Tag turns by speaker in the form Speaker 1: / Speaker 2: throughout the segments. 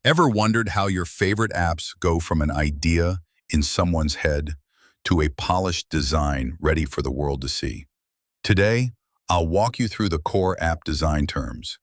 Speaker 1: Ever wondered how your favorite apps go from an idea in someone's head to a polished design ready for the world to see? Today, I'll walk you through the core app design terms.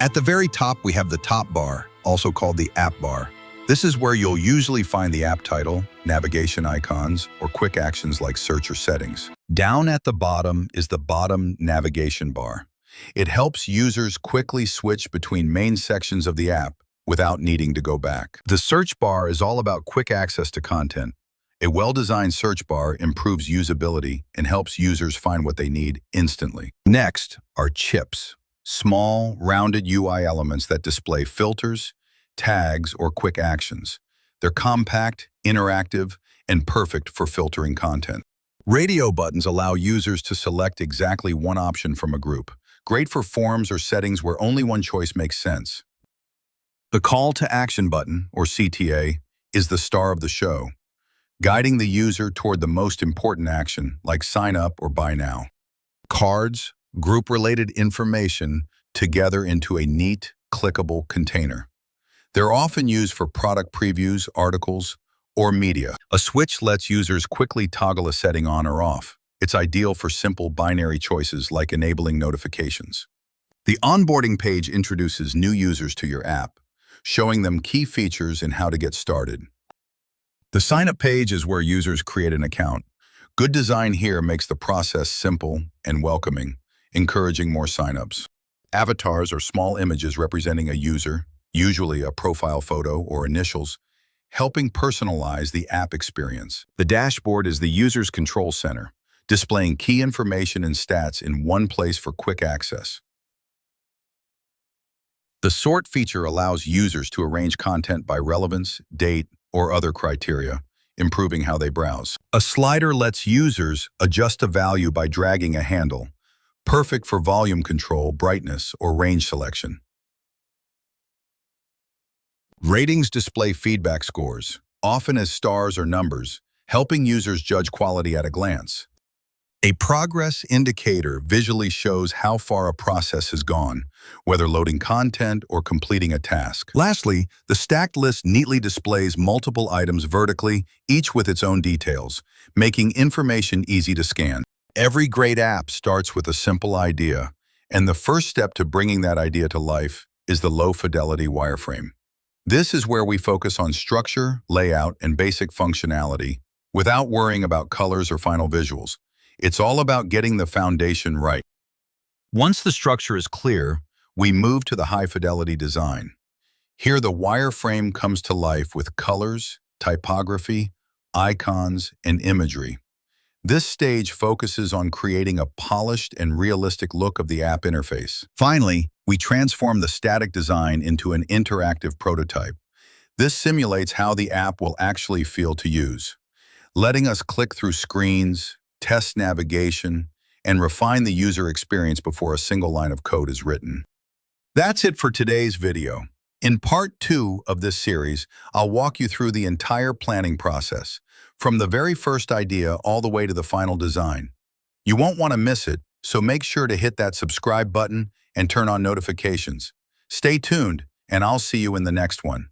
Speaker 1: At the very top, we have the top bar, also called the app bar. This is where you'll usually find the app title, navigation icons, or quick actions like search or settings. Down at the bottom is the bottom navigation bar. It helps users quickly switch between main sections of the app without needing to go back. The search bar is all about quick access to content. A well-designed search bar improves usability and helps users find what they need instantly. Next are chips, small, rounded UI elements that display filters, tags, or quick actions. They're compact, interactive, and perfect for filtering content. Radio buttons allow users to select exactly one option from a group, great for forms or settings where only one choice makes sense. The Call to Action button, or CTA, is the star of the show, guiding the user toward the most important action, like sign up or buy now. Cards, group-related information, together into a neat, clickable container. They're often used for product previews, articles, or media. A switch lets users quickly toggle a setting on or off. It's ideal for simple binary choices like enabling notifications. The onboarding page introduces new users to your app, showing them key features and how to get started. The sign-up page is where users create an account. Good design here makes the process simple and welcoming, encouraging more sign-ups. Avatars are small images representing a user, usually a profile photo or initials, helping personalize the app experience. The dashboard is the user's control center, displaying key information and stats in one place for quick access. The sort feature allows users to arrange content by relevance, date, or other criteria, improving how they browse. A slider lets users adjust a value by dragging a handle, perfect for volume control, brightness, or range selection. Ratings display feedback scores, often as stars or numbers, helping users judge quality at a glance. A progress indicator visually shows how far a process has gone, whether loading content or completing a task. Lastly, the stacked list neatly displays multiple items vertically, each with its own details, making information easy to scan. Every great app starts with a simple idea, and the first step to bringing that idea to life is the low-fidelity wireframe. This is where we focus on structure, layout, and basic functionality, without worrying about colors or final visuals. It's all about getting the foundation right. Once the structure is clear, we move to the high-fidelity design. Here, the wireframe comes to life with colors, typography, icons, and imagery. This stage focuses on creating a polished and realistic look of the app interface. Finally, we transform the static design into an interactive prototype. This simulates how the app will actually feel to use, letting us click through screens, test navigation, and refine the user experience before a single line of code is written. That's it for today's video. In part 2 of this series, I'll walk you through the entire planning process, from the very first idea all the way to the final design. You won't want to miss it, so make sure to hit that subscribe button and turn on notifications. Stay tuned, and I'll see you in the next one.